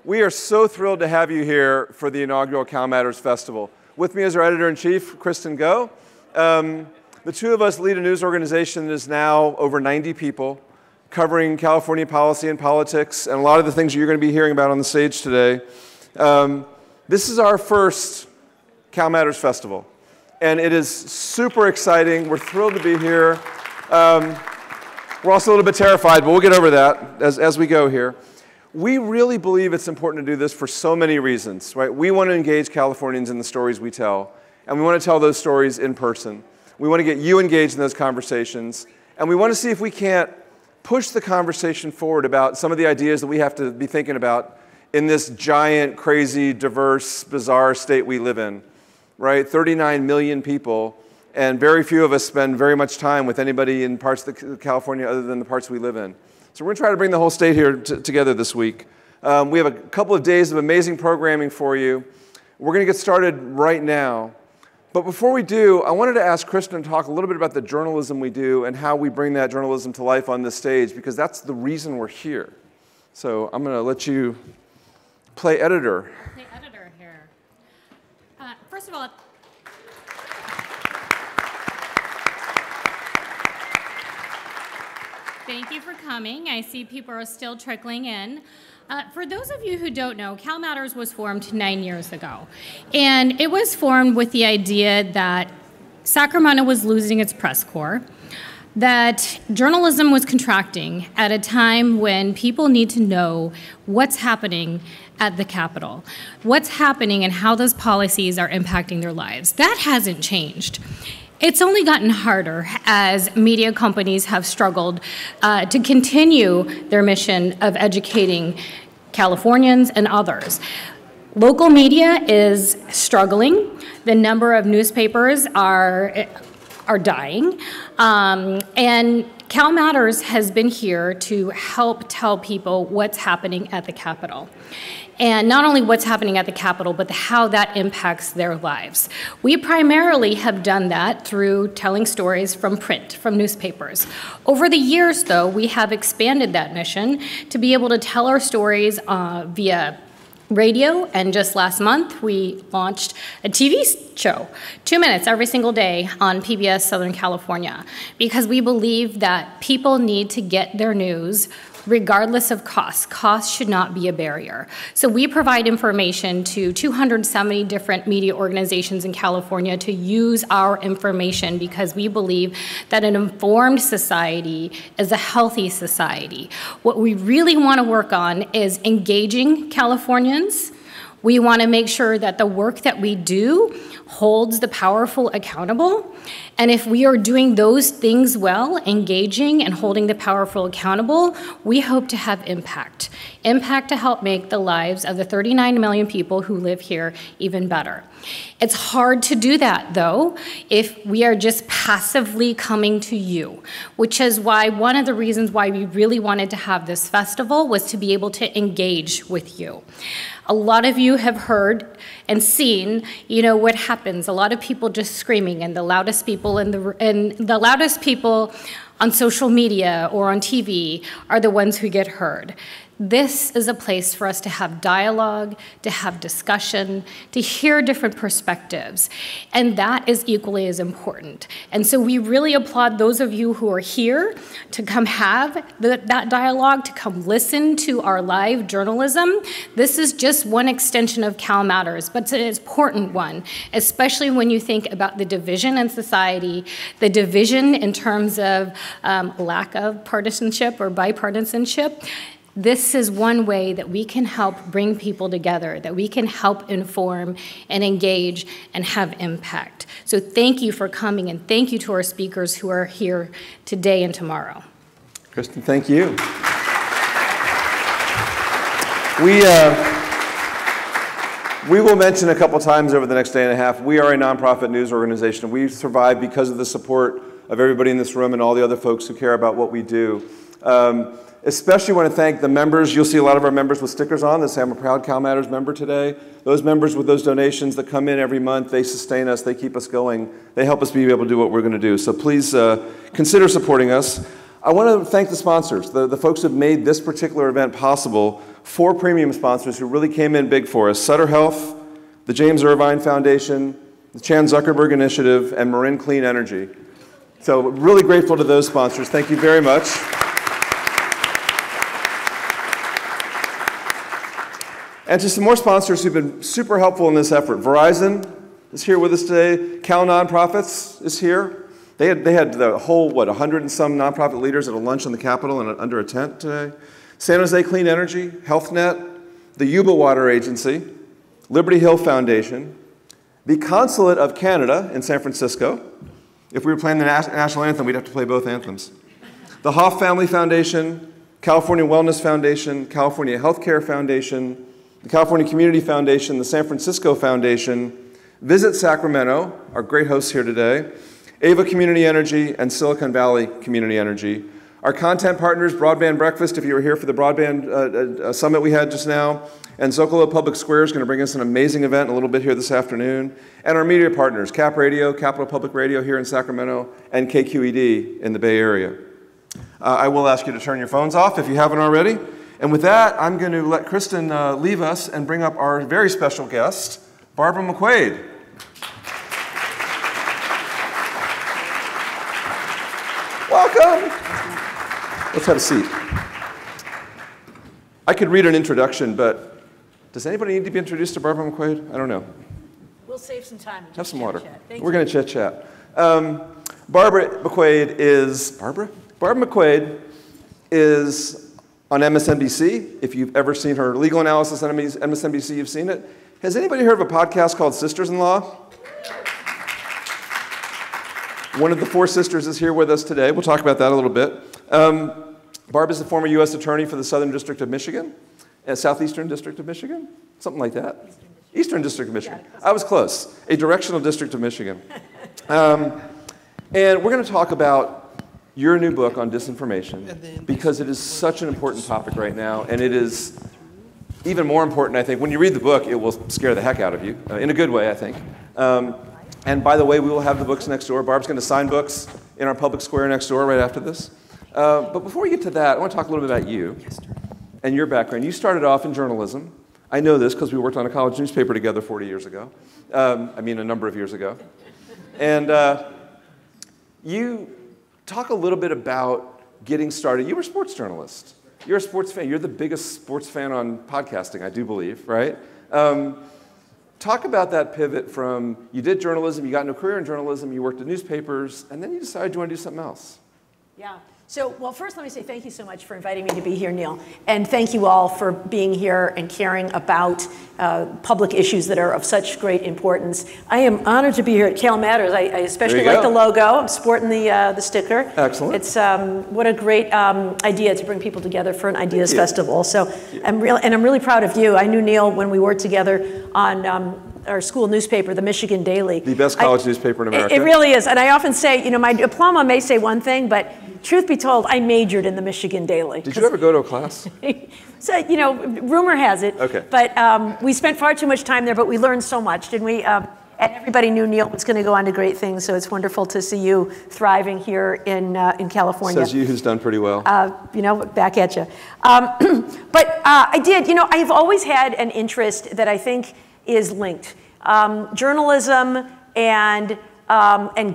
We are so thrilled to have you here for the inaugural CalMatters Festival. With me is our editor-in-chief, Kristen Go. The two of us lead a news organization that is now over 90 people, covering California policy and politics, and a lot of the things you're going to be hearing about on the stage today. This is our first CalMatters Festival, and it is super exciting. We're thrilled to be here. We're also a little bit terrified, but we'll get over that as we go here. We really believe it's important to do this for so many reasons, right? We want to engage Californians in the stories we tell, and we want to tell those stories in person. We want to get you engaged in those conversations, and we want to see if we can't push the conversation forward about some of the ideas that we have to be thinking about in this giant, crazy, diverse, bizarre state we live in, right? 39 million people, and very few of us spend very much time with anybody in parts of California other than the parts we live in. So we're going to try to bring the whole state here together this week. We have a couple of days of amazing programming for you. We're going to get started right now. But before we do, I wanted to ask Kristen to talk a little bit about the journalism we do and how we bring that journalism to life on this stage, because that's the reason we're here. So I'm going to let you play editor. Play editor here. First of all, thank you for coming. I see people are still trickling in. For those of you who don't know, CalMatters was formed 9 years ago. And it was formed with the idea that Sacramento was losing its press corps, that journalism was contracting at a time when people need to know what's happening at the Capitol, what's happening and how those policies are impacting their lives. That hasn't changed. It's only gotten harder as media companies have struggled to continue their mission of educating Californians and others. Local media is struggling. The number of newspapers are dying. And CalMatters has been here to help tell people what's happening at the Capitol. And not only what's happening at the Capitol, but how that impacts their lives. We primarily have done that through telling stories from print, from newspapers. Over the years, though, we have expanded that mission to be able to tell our stories via radio, and just last month, we launched a TV show, 2 minutes every single day on PBS Southern California, because we believe that people need to get their news regardless of cost. Cost should not be a barrier. So we provide information to 270 different media organizations in California to use our information because we believe that an informed society is a healthy society. What we really want to work on is engaging Californians. We want to make sure that the work that we do holds the powerful accountable. And if we are doing those things well, engaging and holding the powerful accountable, we hope to have impact. Impact to help make the lives of the 39 million people who live here even better. It's hard to do that, though, if we are just passively coming to you, which is why one of the reasons why we really wanted to have this festival was to be able to engage with you. A lot of you have heard and seen, what happens. A lot of people just screaming, and the loudest people on social media or on TV are the ones who get heard. This is a place for us to have dialogue, to have discussion, to hear different perspectives, and that is equally as important. And so we really applaud those of you who are here to come have that dialogue, to come listen to our live journalism. This is just one extension of CalMatters, but it's an important one, especially when you think about the division in society, the division in terms of lack of partisanship or bipartisanship. This is one way that we can help bring people together, that we can help inform and engage and have impact. So thank you for coming, and thank you to our speakers who are here today and tomorrow. Kristen, thank you. We will mention a couple times over the next day and a half, we are a nonprofit news organization. We survive because of the support of everybody in this room and all the other folks who care about what we do. Especially want to thank the members. You'll see a lot of our members with stickers on that say, I'm a proud CalMatters member today. Those members with those donations that come in every month, they sustain us, they keep us going. They help us be able to do what we're going to do. So please consider supporting us. I want to thank the sponsors, the folks who have made this particular event possible 4 premium sponsors who really came in big for us: Sutter Health, the James Irvine Foundation, the Chan Zuckerberg Initiative, and Marin Clean Energy. So really grateful to those sponsors. Thank you very much. And to some more sponsors who've been super helpful in this effort. Verizon is here with us today. Cal Nonprofits is here. They had the whole, 100 and some nonprofit leaders at a lunch in the Capitol and under a tent today. San Jose Clean Energy, HealthNet, the Yuba Water Agency, Liberty Hill Foundation, the Consulate of Canada in San Francisco. If we were playing the national anthem, we'd have to play both anthems. The Hoff Family Foundation, California Wellness Foundation, California Healthcare Foundation, the California Community Foundation, the San Francisco Foundation, Visit Sacramento, our great hosts here today, Ava Community Energy, and Silicon Valley Community Energy. Our content partners, Broadband Breakfast, if you were here for the broadband summit we had just now, and Zocalo Public Square is going to bring us an amazing event in a little bit here this afternoon. And our media partners, Cap Radio, Capital Public Radio here in Sacramento, and KQED in the Bay Area. I will ask you to turn your phones off if you haven't already. And with that, I'm going to let Kristen leave us and bring up our very special guest, Barbara McQuade. Welcome. Let's have a seat. I could read an introduction, but does anybody need to be introduced to Barbara McQuade? I don't know. We'll save some time. Have some water. We're going to chit-chat. Barbara McQuade is... Barbara? Barbara McQuade is on MSNBC. If you've ever seen her legal analysis on MSNBC, you've seen it. Has anybody heard of a podcast called Sisters-in-Law? One of the 4 sisters is here with us today. We'll talk about that a little bit. Barb is the former U.S. Attorney for the Southern District of Michigan, Southeastern District of Michigan, something like that. Eastern District of Michigan. I was close. A directional district of Michigan. And we're going to talk about your new book on disinformation because it is such an important topic right now, and it is even more important, I think. When you read the book, it will scare the heck out of you, in a good way, I think. And by the way, we will have the books next door. Barb's going to sign books in our public square next door right after this. But before we get to that, I want to talk a little bit about you and your background. You started off in journalism. I know this because we worked on a college newspaper together 40 years ago. I mean, a number of years ago. And you talk a little bit about getting started. You were a sports journalist. You're a sports fan. You're the biggest sports fan on podcasting, I do believe, right? Talk about that pivot from you did journalism, you got into a career in journalism, you worked at newspapers, and then you decided you want to do something else. Yeah. So, well, first let me say thank you so much for inviting me to be here, Neil. And thank you all for being here and caring about public issues that are of such great importance. I am honored to be here at CalMatters. I especially like the logo. I'm sporting the sticker. Excellent. It's what a great idea to bring people together for an Ideas Festival. So I'm really proud of you. I knew Neil when we worked together on our school newspaper, the Michigan Daily. The best college newspaper in America. It really is. And I often say, you know, my diploma may say one thing, but truth be told, I majored in the Michigan Daily. Did you ever go to a class? So, you know, rumor has it. Okay. But we spent far too much time there, but we learned so much, didn't we? And everybody knew Neil was going to go on to great things, so it's wonderful to see you thriving here in California. Says you who's done pretty well. You know, back at you. But I did, you know, I've always had an interest that I think is linked. Journalism and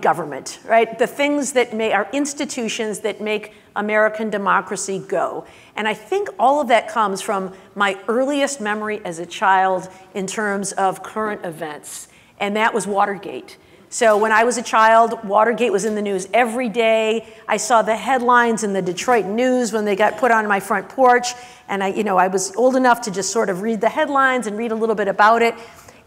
government, right? The things that are institutions that make American democracy go. And I think all of that comes from my earliest memory as a child in terms of current events, and that was Watergate. So when I was a child, Watergate was in the news every day. I saw the headlines in the Detroit News when they got put on my front porch, and I was old enough to just sort of read the headlines and read a little bit about it.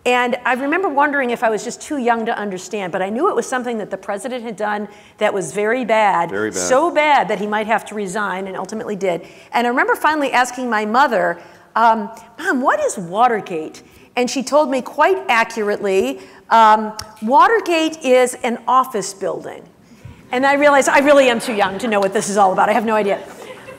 And I remember wondering if I was just too young to understand, but I knew it was something that the president had done that was very bad. Very bad. So bad that he might have to resign, and ultimately did. And I remember finally asking my mother, Mom, what is Watergate? And she told me quite accurately, Watergate is an office building. And I realized I really am too young to know what this is all about. I have no idea.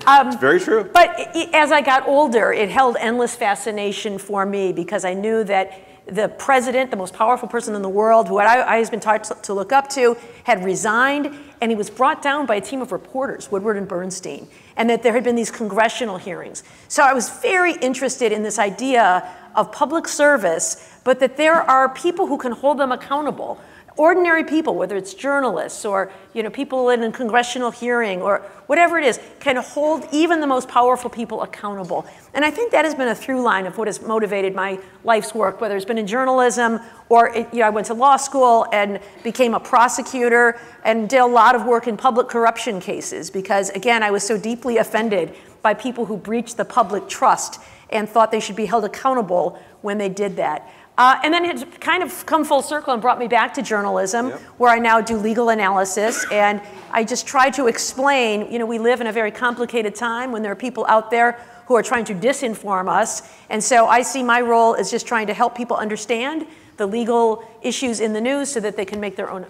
It's very true. But as I got older, it held endless fascination for me because I knew that the president, the most powerful person in the world, who I has been taught to look up to, had resigned, and he was brought down by a team of reporters, Woodward and Bernstein, and that there had been these congressional hearings. So I was very interested in this idea of public service, but that there are people who can hold them accountable. Ordinary people, whether it's journalists or people in a congressional hearing or whatever it is, can hold even the most powerful people accountable. And I think that has been a through line of what has motivated my life's work, whether it's been in journalism or I went to law school and became a prosecutor and did a lot of work in public corruption cases because, again, I was so deeply offended by people who breached the public trust and thought they should be held accountable when they did that. And then it's kind of come full circle and brought me back to journalism, where I now do legal analysis. And I just try to explain, we live in a very complicated time when there are people out there who are trying to disinform us. And so I see my role as just trying to help people understand the legal issues in the news so that they can make their own,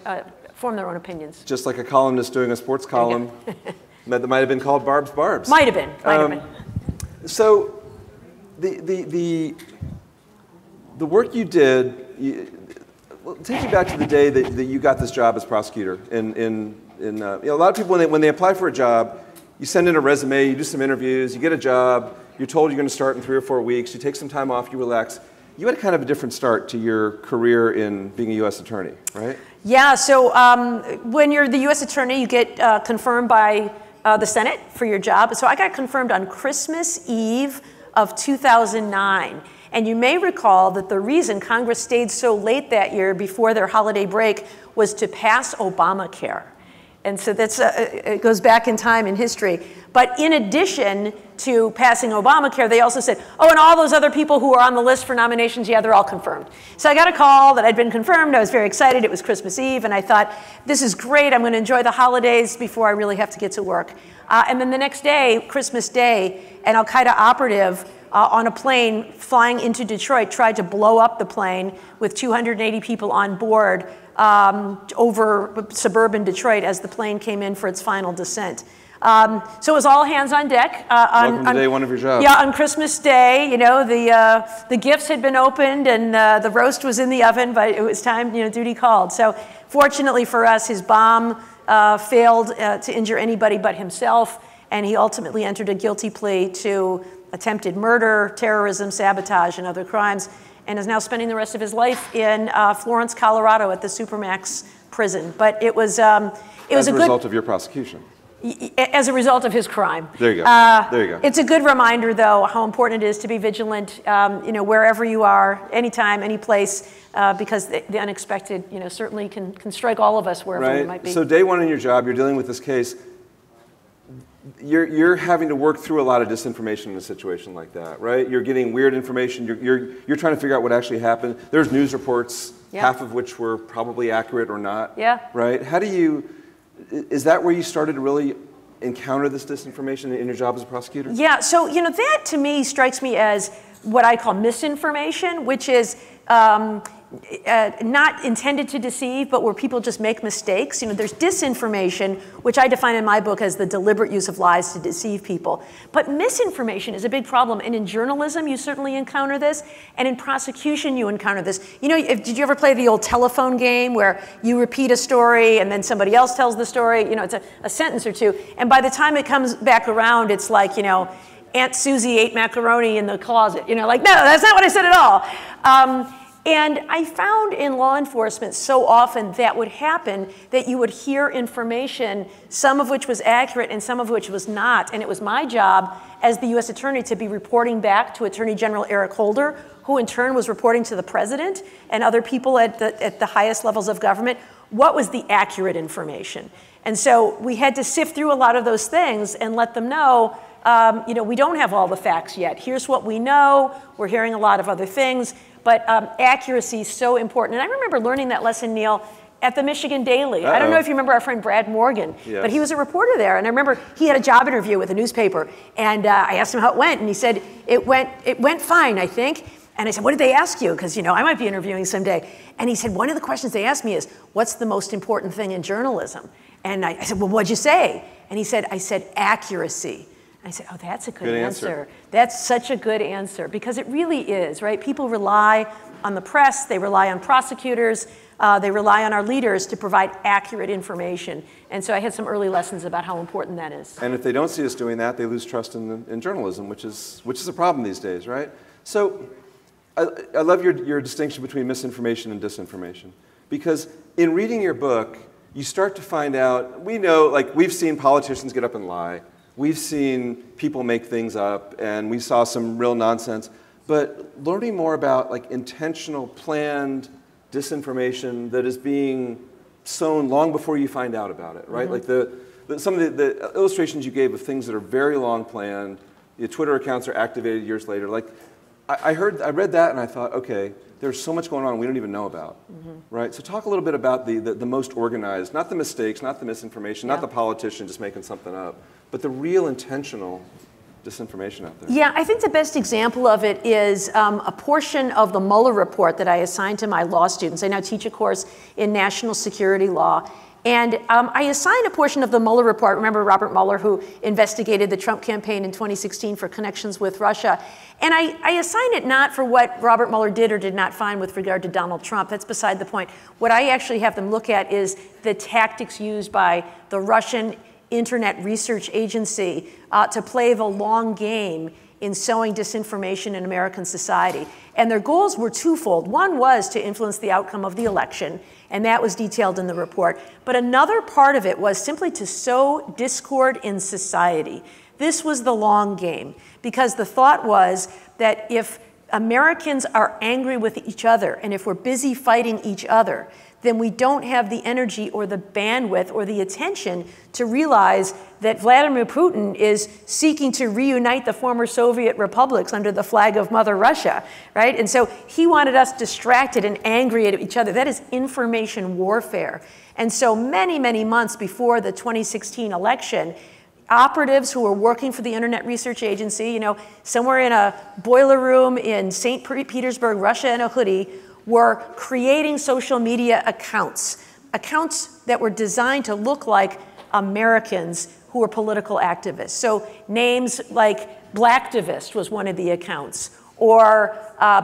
form their own opinions. Just like a columnist doing a sports column that might have been called Barb's Barbs. Might have been, might have been. So the work you did, take you back to the day that you got this job as prosecutor. A lot of people, when they apply for a job, you send in a resume, you do some interviews, you get a job, you're told you're going to start in 3 or 4 weeks, you take some time off, you relax. You had kind of a different start to your career in being a U.S. attorney, right? Yeah, so when you're the U.S. attorney, you get confirmed by the Senate for your job. So I got confirmed on Christmas Eve of 2009. And you may recall that the reason Congress stayed so late that year before their holiday break was to pass Obamacare. And so that's it goes back in time in history. But in addition to passing Obamacare, they also said, oh, and all those other people who are on the list for nominations, yeah, they're all confirmed. So I got a call that I'd been confirmed. I was very excited. It was Christmas Eve. And I thought, this is great. I'm going to enjoy the holidays before I really have to get to work. And then the next day, Christmas Day, an Al-Qaeda operative on a plane flying into Detroit tried to blow up the plane with 280 people on board over suburban Detroit as the plane came in for its final descent. So it was all hands on deck. Welcome to day one of your job. Yeah, on Christmas Day, the gifts had been opened and the roast was in the oven, but it was time, duty called. So fortunately for us, his bomb failed to injure anybody but himself, and he ultimately entered a guilty plea to attempted murder, terrorism, sabotage, and other crimes, and is now spending the rest of his life in Florence, Colorado, at the Supermax prison. But it was a result of your prosecution. As a result of his crime. There you go. There you go. It's a good reminder, though, how important it is to be vigilant, wherever you are, anytime, any place, because the unexpected, certainly can strike all of us wherever we might be. So day one in your job, you're dealing with this case. You're having to work through a lot of disinformation in a situation like that, right? You're getting weird information. You're trying to figure out what actually happened. There's news reports, half of which were probably accurate or not. Yeah. Right? Is that where you started to really encounter this disinformation in your job as a prosecutor? Yeah. So that to me strikes me as what I call misinformation, which is not intended to deceive, but where people just make mistakes. There's disinformation, which I define in my book as the deliberate use of lies to deceive people. But misinformation is a big problem. And in journalism, you certainly encounter this. And in prosecution, you encounter this. Did you ever play the old telephone game where you repeat a story and then somebody else tells the story? It's a sentence or two. And by the time it comes back around, it's like, Aunt Susie ate macaroni in the closet. No, that's not what I said at all. And I found in law enforcement so often that would happen, that you would hear information, some of which was accurate and some of which was not. And it was my job as the U.S. attorney to be reporting back to Attorney General Eric Holder, who in turn was reporting to the president and other people at the highest levels of government, what was the accurate information. And so we had to sift through a lot of those things and let them know, we don't have all the facts yet. Here's what we know. We're hearing a lot of other things. But accuracy is so important. And I remember learning that lesson, Neil, at the Michigan Daily. I don't know if you remember our friend Brad Morgan, but he was a reporter there. And I remember he had a job interview with a newspaper. And I asked him how it went. And he said, it went fine, I think. And I said, what did they ask you? Because, I might be interviewing someday. And he said, one of the questions they asked me is, what's the most important thing in journalism? And I said, well, what'd you say? And he said, I said, accuracy. I say, oh, that's a good answer. Answer. That's such a good answer, because it really is, right? People rely on the press, they rely on prosecutors, they rely on our leaders to provide accurate information. And so I had some early lessons about how important that is. And if they don't see us doing that, they lose trust in journalism, which is a problem these days, right? So I love your distinction between misinformation and disinformation, because in reading your book, you start to find out, we know, like, we've seen politicians get up and lie. We've seen people make things up, and we saw some real nonsense. But learning more about, like, intentional, planned disinformation that is being sown long before you find out about it, right? Mm-hmm. Like some of the illustrations you gave of things that are very long planned, your Twitter accounts are activated years later. Like, I read that and I thought, okay, there's so much going on we don't even know about, right? So talk a little bit about the most organized, not the mistakes, not the misinformation, not the politician just making something up, but the real intentional disinformation out there. Yeah, I think the best example of it is a portion of the Mueller report that I assigned to my law students. I now teach a course in national security law. And I assigned a portion of the Mueller report. Remember Robert Mueller, who investigated the Trump campaign in 2016 for connections with Russia. And I assigned it not for what Robert Mueller did or did not find with regard to Donald Trump. That's beside the point. What I actually have them look at is the tactics used by the Russian Internet Research Agency to play the long game in sowing disinformation in American society. And their goals were twofold. One was to influence the outcome of the election, and that was detailed in the report. But another part of it was simply to sow discord in society. This was the long game, because the thought was that if Americans are angry with each other, and if we're busy fighting each other, then we don't have the energy or the bandwidth or the attention to realize that Vladimir Putin is seeking to reunite the former Soviet republics under the flag of Mother Russia, right? And so he wanted us distracted and angry at each other. That is information warfare. And so many, many months before the 2016 election, operatives who were working for the Internet Research Agency, you know, somewhere in a boiler room in St. Petersburg, Russia, in a hoodie, were creating social media accounts that were designed to look like Americans who were political activists. So names like Blacktivist was one of the accounts, or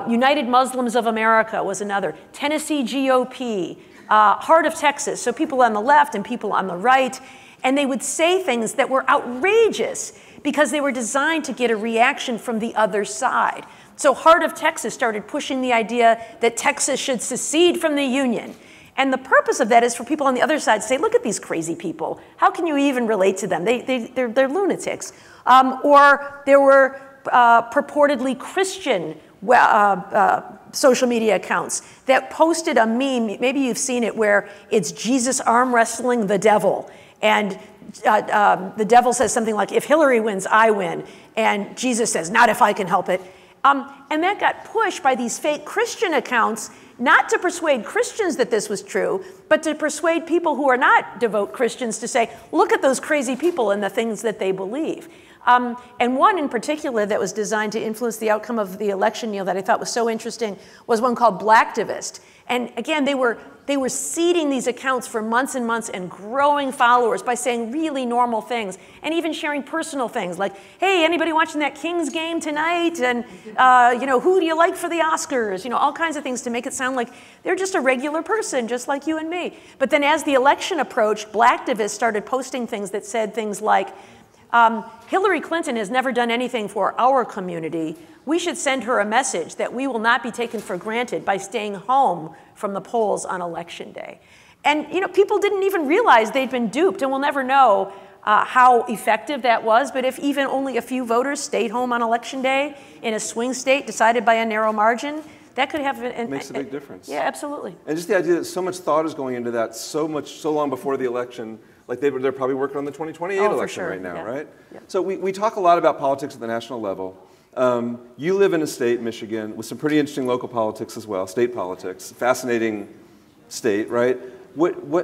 United Muslims of America was another, Tennessee GOP, Heart of Texas, so people on the left and people on the right. And they would say things that were outrageous because they were designed to get a reaction from the other side. So Heart of Texas started pushing the idea that Texas should secede from the Union. And the purpose of that is for people on the other side to say, look at these crazy people. How can you even relate to them? They're lunatics. Or there were purportedly Christian social media accounts that posted a meme, maybe you've seen it, where it's Jesus arm wrestling the devil. And the devil says something like, if Hillary wins, I win. And Jesus says, not if I can help it. And that got pushed by these fake Christian accounts, not to persuade Christians that this was true, but to persuade people who are not devout Christians to say, look at those crazy people and the things that they believe. And one in particular that was designed to influence the outcome of the election, Neil, that I thought was so interesting was one called Blacktivist. And again, they were seeding these accounts for months and months and growing followers by saying really normal things and even sharing personal things like, hey, anybody watching that Kings game tonight? And, you know, who do you like for the Oscars? You know, all kinds of things to make it sound like they're just a regular person, just like you and me. But then as the election approached, Blacktivists started posting things that said things like, Hillary Clinton has never done anything for our community. We should send her a message that we will not be taken for granted by staying home from the polls on election day. And you know, people didn't even realize they'd been duped, and we'll never know how effective that was. But if even only a few voters stayed home on election day in a swing state decided by a narrow margin, that could have it makes a big difference. Yeah, absolutely. And just the idea that so much thought is going into that so long before the election. Like they're probably working on the 2028 election right now, right? Yeah. So we talk a lot about politics at the national level. You live in a state, Michigan, with some pretty interesting local politics as well, state politics, fascinating state, right?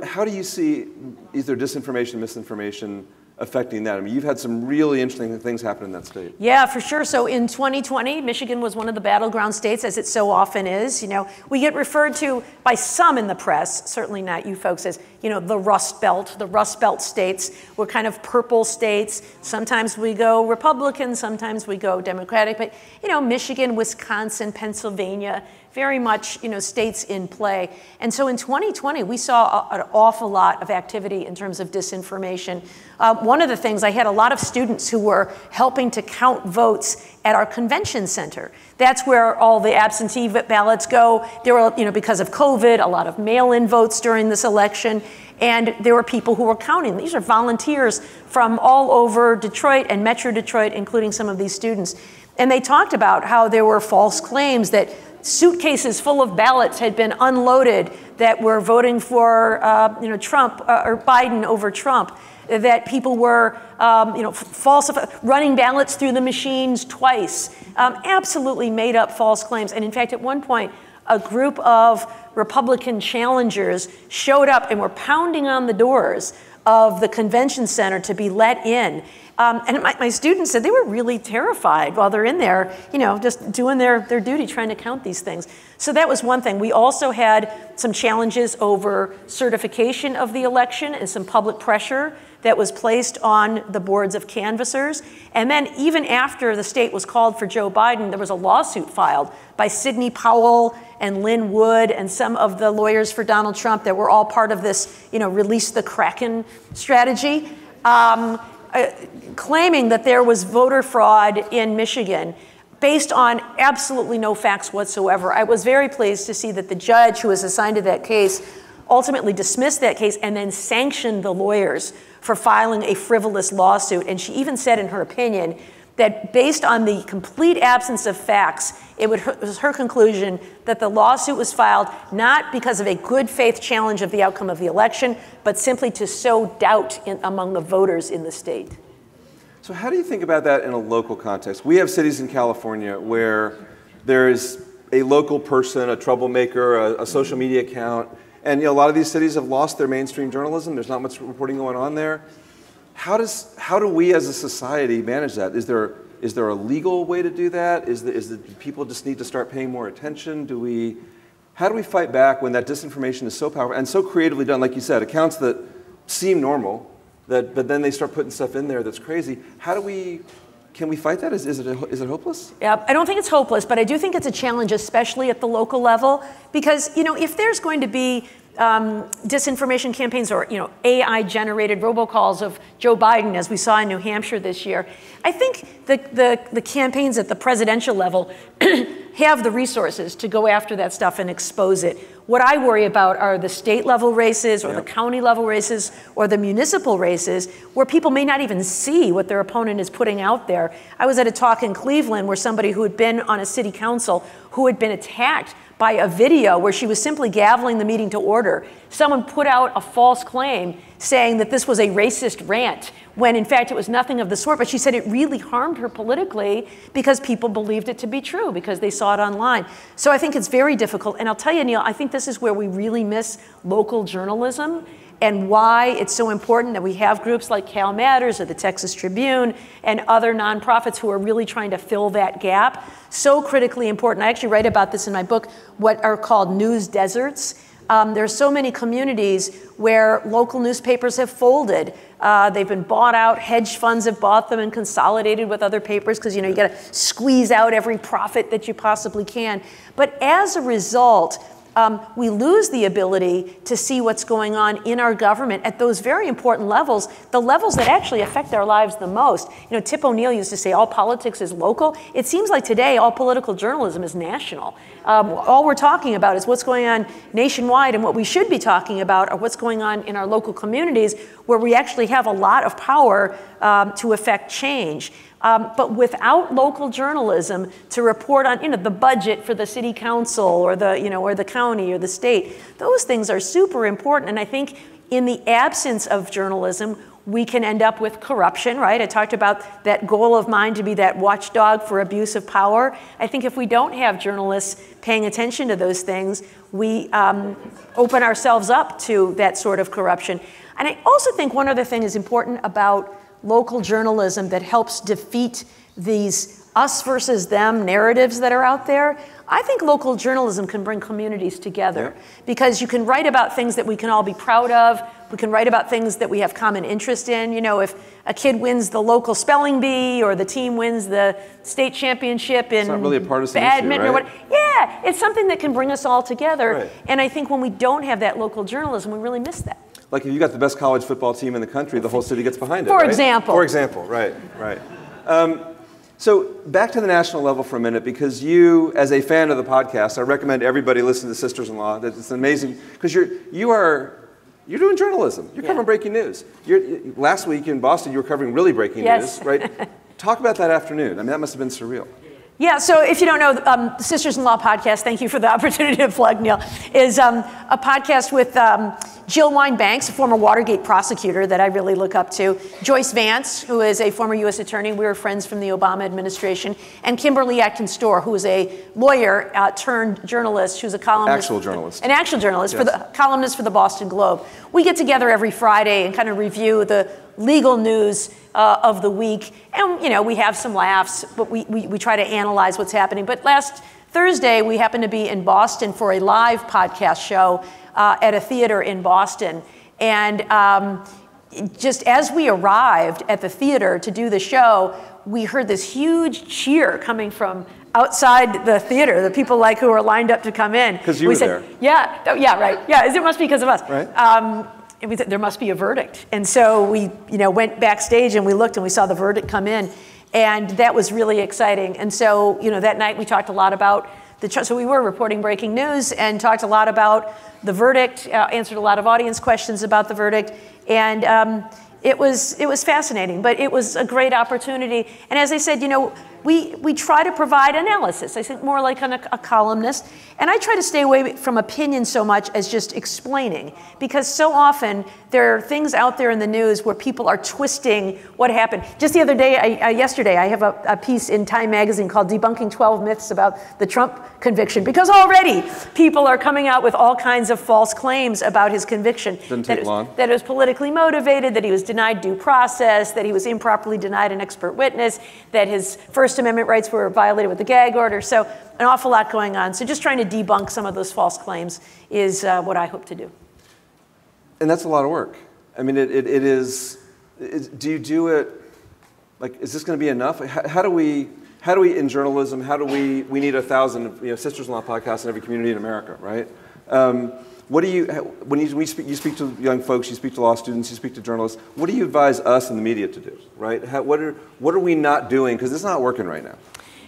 How do you see either disinformation, misinformation affecting that? I mean, you've had some really interesting things happen in that state. Yeah, for sure. So in 2020, Michigan was one of the battleground states, as it so often is. You know, we get referred to by some in the press, certainly not you folks, as, you know, the Rust Belt states. We're kind of purple states. Sometimes we go Republican, sometimes we go Democratic. But, you know, Michigan, Wisconsin, Pennsylvania, very much, you know, states in play. And so in 2020, we saw an awful lot of activity in terms of disinformation. One of the things, I had a lot of students who were helping to count votes at our convention center. That's where all the absentee ballots go. There were, you know, because of COVID, a lot of mail-in votes during this election. And there were people who were counting. These are volunteers from all over Detroit and Metro Detroit, including some of these students. And they talked about how there were false claims that suitcases full of ballots had been unloaded that were voting for, you know, Trump or Biden over Trump. That people were, you know, running ballots through the machines twice. Absolutely made up false claims. And in fact, at one point, a group of Republican challengers showed up and were pounding on the doors of the convention center to be let in. And my students said they were really terrified while they're in there, you know, just doing their duty, trying to count these things. So that was one thing. We also had some challenges over certification of the election and some public pressure that was placed on the boards of canvassers. And then even after the state was called for Joe Biden, there was a lawsuit filed by Sidney Powell and Lynn Wood and some of the lawyers for Donald Trump that were all part of this, you know, release the Kraken strategy, claiming that there was voter fraud in Michigan based on absolutely no facts whatsoever. I was very pleased to see that the judge who was assigned to that case ultimately dismissed that case and then sanctioned the lawyers for filing a frivolous lawsuit. And she even said in her opinion that based on the complete absence of facts, it was her conclusion that the lawsuit was filed not because of a good faith challenge of the outcome of the election, but simply to sow doubt among the voters in the state. So how do you think about that in a local context? We have cities in California where there is a local person, a troublemaker, a social media account, and, you know, a lot of these cities have lost their mainstream journalism. There's not much reporting going on there. How do we as a society manage that? Is there a legal way to do that? Do people just need to start paying more attention? How do we fight back when that disinformation is so powerful and so creatively done, like you said, accounts that seem normal, but then they start putting stuff in there that's crazy? Can we fight that? Is it hopeless? Yeah, I don't think it's hopeless, but I do think it's a challenge, especially at the local level, because, you know, if there's going to be disinformation campaigns or, you know, AI-generated robocalls of Joe Biden, as we saw in New Hampshire this year, I think the campaigns at the presidential level have the resources to go after that stuff and expose it. What I worry about are the state level races or the county level races or the municipal races where people may not even see what their opponent is putting out there. I was at a talk in Cleveland where somebody who had been on a city council who had been attacked by a video where she was simply gaveling the meeting to order. Someone put out a false claim saying that this was a racist rant, when in fact it was nothing of the sort. But she said it really harmed her politically because people believed it to be true because they saw it online. So I think it's very difficult. And I'll tell you, Neil, I think this is where we really miss local journalism and why it's so important that we have groups like CalMatters or the Texas Tribune and other nonprofits who are really trying to fill that gap. So critically important. I actually write about this in my book, what are called news deserts. There are so many communities where local newspapers have folded. They've been bought out. Hedge funds have bought them and consolidated with other papers because, you know, you got to squeeze out every profit that you possibly can. But as a result, we lose the ability to see what's going on in our government at those very important levels, the levels that actually affect our lives the most. You know, Tip O'Neill used to say all politics is local. It seems like today all political journalism is national. All we're talking about is what's going on nationwide, and what we should be talking about are what's going on in our local communities where we actually have a lot of power to affect change. But without local journalism to report on, you know, the budget for the city council or the, you know, or the county or the state, those things are super important. And I think in the absence of journalism, we can end up with corruption, right? I talked about that goal of mine to be that watchdog for abuse of power. I think if we don't have journalists paying attention to those things, we open ourselves up to that sort of corruption. And I also think one other thing is important about local journalism that helps defeat these us versus them narratives that are out there, I think local journalism can bring communities together, because you can write about things that we can all be proud of. We can write about things that we have common interest in. You know, if a kid wins the local spelling bee or the team wins the state championship in it's not really a partisan badminton issue, right? or what, yeah, it's something that can bring us all together. Right. And I think when we don't have that local journalism, we really miss that. Like if you got the best college football team in the country, the whole city gets behind it, For right? example. For example, right. So back to the national level for a minute, because you, as a fan of the podcast, I recommend everybody listen to Sisters-in-Law. It's amazing, because you're doing journalism. You're covering breaking news. Last week in Boston, you were covering really breaking news, right? Talk about that afternoon. I mean, that must have been surreal. Yeah, so if you don't know, the Sisters-in-Law podcast, thank you for the opportunity to plug, Neil, is a podcast with Jill Wine-Banks, a former Watergate prosecutor that I really look up to, Joyce Vance, who is a former U.S. attorney. We were friends from the Obama administration, and Kimberly Atkins-Storr, who is a lawyer turned journalist, who's a columnist. Actual journalist. An actual journalist, columnist for the Boston Globe. We get together every Friday and kind of review the legal news of the week. And, you know, we have some laughs, but we try to analyze what's happening. But last Thursday, we happened to be in Boston for a live podcast show at a theater in Boston. And just as we arrived at the theater to do the show, we heard this huge cheer coming from outside the theater, the people like who were lined up to come in. Because you were there. Yeah, right. Yeah, it must be because of us. Right. There must be a verdict. And so we, went backstage and we looked and we saw the verdict come in, and that was really exciting. And so, that night we talked a lot about so we were reporting breaking news and talked a lot about the verdict, answered a lot of audience questions about the verdict, and it was fascinating, but it was a great opportunity. And as I said, we try to provide analysis. I think more like a columnist. And I try to stay away from opinion so much as just explaining, because so often there are things out there in the news where people are twisting what happened. Just the other day, yesterday, I have a piece in Time magazine called Debunking 12 Myths about the Trump conviction, because already people are coming out with all kinds of false claims about his conviction. Didn't take long. That it was politically motivated, that he was denied due process, that he was improperly denied an expert witness, that his First Amendment rights were violated with the gag order. So an awful lot going on. So just trying to debunk some of those false claims is what I hope to do. And that's a lot of work. I mean, it is. Do you do it? Like, is this going to be enough? How do we in journalism? We need 1,000 Sisters-in-Law podcasts in every community in America, right? What do you, when you speak to young folks, you speak to law students, you speak to journalists, what do you advise us in the media to do, right? What are we not doing? Because it's not working right now.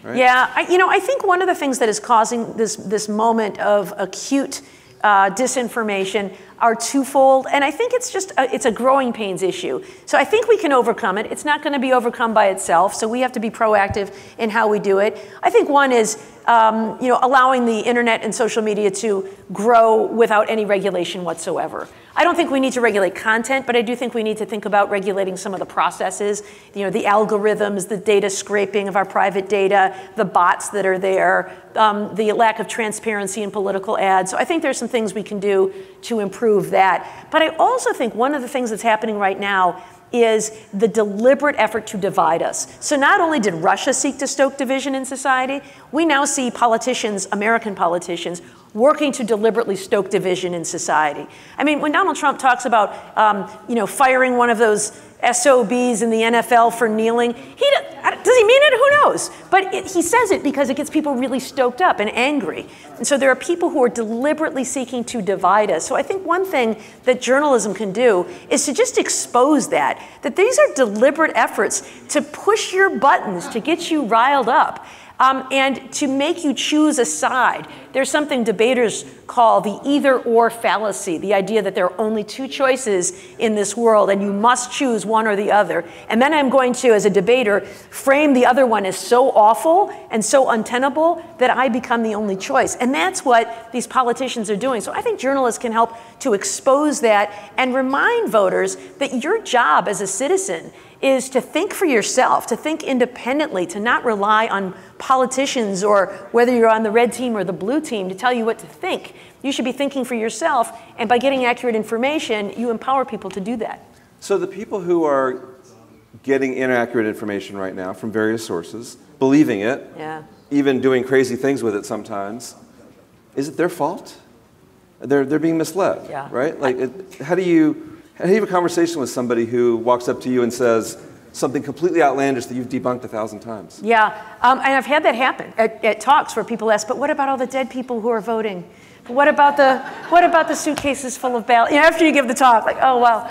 Right? Yeah, I think one of the things that is causing this moment of acute disinformation are twofold, and I think it's a growing pains issue. So I think we can overcome it. It's not going to be overcome by itself, so we have to be proactive in how we do it. I think one is allowing the internet and social media to grow without any regulation whatsoever. I don't think we need to regulate content, but I do think we need to think about regulating some of the processes, the algorithms, the data scraping of our private data, the bots that are there, the lack of transparency in political ads. So I think there's some things we can do to improve that. But I also think one of the things that's happening right now is the deliberate effort to divide us. So not only did Russia seek to stoke division in society, we now see politicians, American politicians, working to deliberately stoke division in society. I mean, when Donald Trump talks about, firing one of those SOBs in the NFL for kneeling, does he mean it? Who knows? But he says it because it gets people really stoked up and angry. And so there are people who are deliberately seeking to divide us. So I think one thing that journalism can do is to just expose that these are deliberate efforts to push your buttons, to get you riled up. And to make you choose a side. There's something debaters call the either-or fallacy, the idea that there are only two choices in this world and you must choose one or the other. And then I'm going to, as a debater, frame the other one as so awful and so untenable that I become the only choice. And that's what these politicians are doing. So I think journalists can help to expose that and remind voters that your job as a citizen is to think for yourself, to think independently, to not rely on politicians or whether you're on the red team or the blue team to tell you what to think. You should be thinking for yourself, and by getting accurate information, you empower people to do that. So the people who are getting inaccurate information right now from various sources, believing it, Yeah. even doing crazy things with it sometimes. Is it their fault? They're being misled, Yeah. right? Like, how do you have a conversation with somebody who walks up to you and says something completely outlandish that you've debunked 1,000 times? Yeah, and I've had that happen at talks where people ask, but what about all the dead people who are voting? What about the suitcases full of ballots? You know, after you give the talk, like, oh, wow.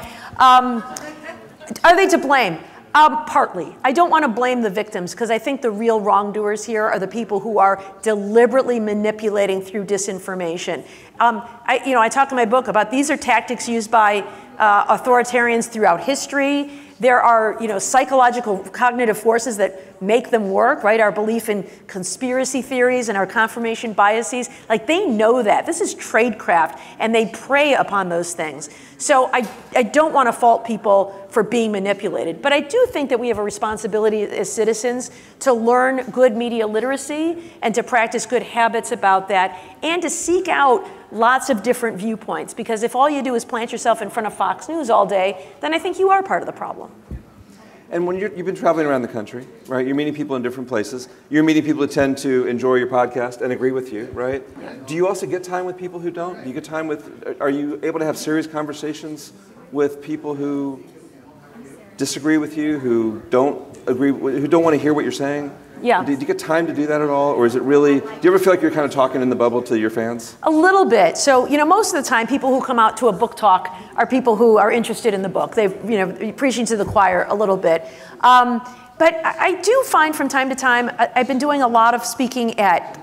Are they to blame? Partly. I don't want to blame the victims because I think the real wrongdoers here are the people who are deliberately manipulating through disinformation. I talk in my book about these are tactics used by authoritarians throughout history. There are, psychological cognitive forces that make them work, right? Our belief in conspiracy theories and our confirmation biases, like they know that. This is tradecraft, and they prey upon those things. So I don't want to fault people for being manipulated, but I do think that we have a responsibility as citizens to learn good media literacy and to practice good habits about that and to seek out lots of different viewpoints, because if all you do is plant yourself in front of Fox News all day, then I think you are part of the problem. And when you've been traveling around the country, right? You're meeting people in different places. You're meeting people who tend to enjoy your podcast and agree with you, right? Yeah. Do you also get time with people who don't? Do you get time with? Are you able to have serious conversations with people who disagree with you, who don't agree, who don't want to hear what you're saying? Yeah. Do you get time to do that at all? Or is it really, do you ever feel like you're kind of talking in the bubble to your fans? A little bit. So, most of the time, people who come out to a book talk are people who are interested in the book. They've, preaching to the choir a little bit. But I do find from time to time, I've been doing a lot of speaking at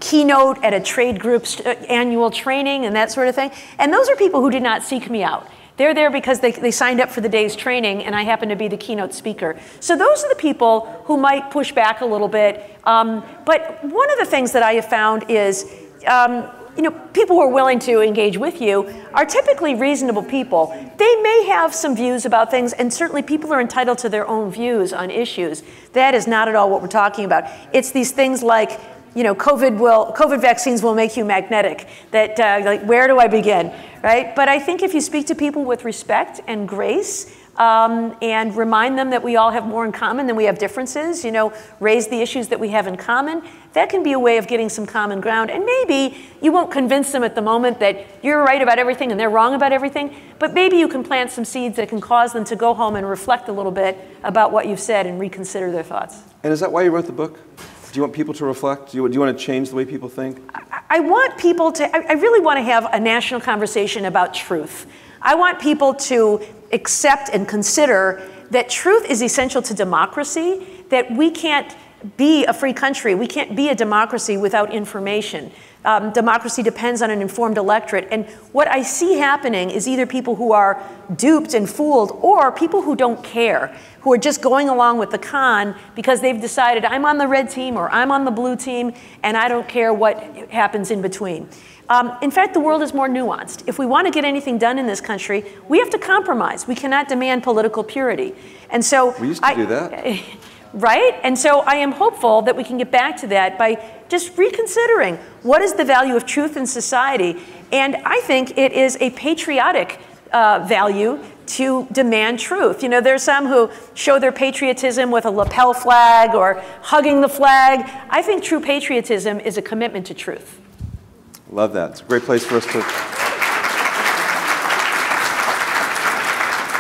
keynote at a trade group's annual training and that sort of thing. And those are people who did not seek me out. They're there because they signed up for the day's training, and I happen to be the keynote speaker. So those are the people who might push back a little bit. But one of the things that I have found is, people who are willing to engage with you are typically reasonable people. They may have some views about things, and certainly people are entitled to their own views on issues. That is not at all what we're talking about. It's these things like, COVID vaccines will make you magnetic. That, where do I begin, right? But I think if you speak to people with respect and grace, and remind them that we all have more in common than we have differences, raise the issues that we have in common, that can be a way of getting some common ground. And maybe you won't convince them at the moment that you're right about everything and they're wrong about everything, but maybe you can plant some seeds that can cause them to go home and reflect a little bit about what you've said and reconsider their thoughts. And is that why you wrote the book? Do you want people to reflect? Do you want to change the way people think? I want people to, I really want to have a national conversation about truth. I want people to accept and consider that truth is essential to democracy, that we can't be a free country, we can't be a democracy without information. Democracy depends on an informed electorate. And what I see happening is either people who are duped and fooled or people who don't care, who are just going along with the con because they've decided I'm on the red team or I'm on the blue team and I don't care what happens in between. In fact, the world is more nuanced. If we want to get anything done in this country, we have to compromise. We cannot demand political purity. And so we used to do that. Right? And so I am hopeful that we can get back to that by just reconsidering what is the value of truth in society. And I think it is a patriotic value to demand truth. There's some who show their patriotism with a lapel flag or hugging the flag. I think true patriotism is a commitment to truth. Love that. It's a great place for us to...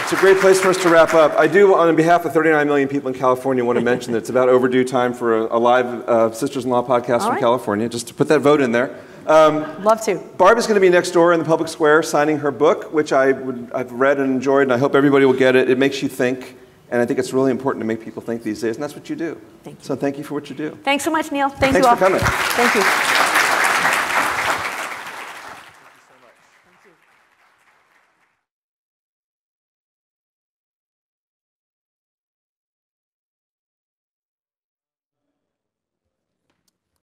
It's a great place for us to wrap up. I do, on behalf of 39 million people in California, want to mention that it's about overdue time for a live Sisters-in-Law podcast from California, just to put that vote in there. Love to. Barb is going to be next door in the public square signing her book, which I've read and enjoyed, and I hope everybody will get it. It makes you think, and I think it's really important to make people think these days, and that's what you do. Thank you. So thank you for what you do. Thanks so much, Neil. Thanks you all. Thanks for coming. Thank you.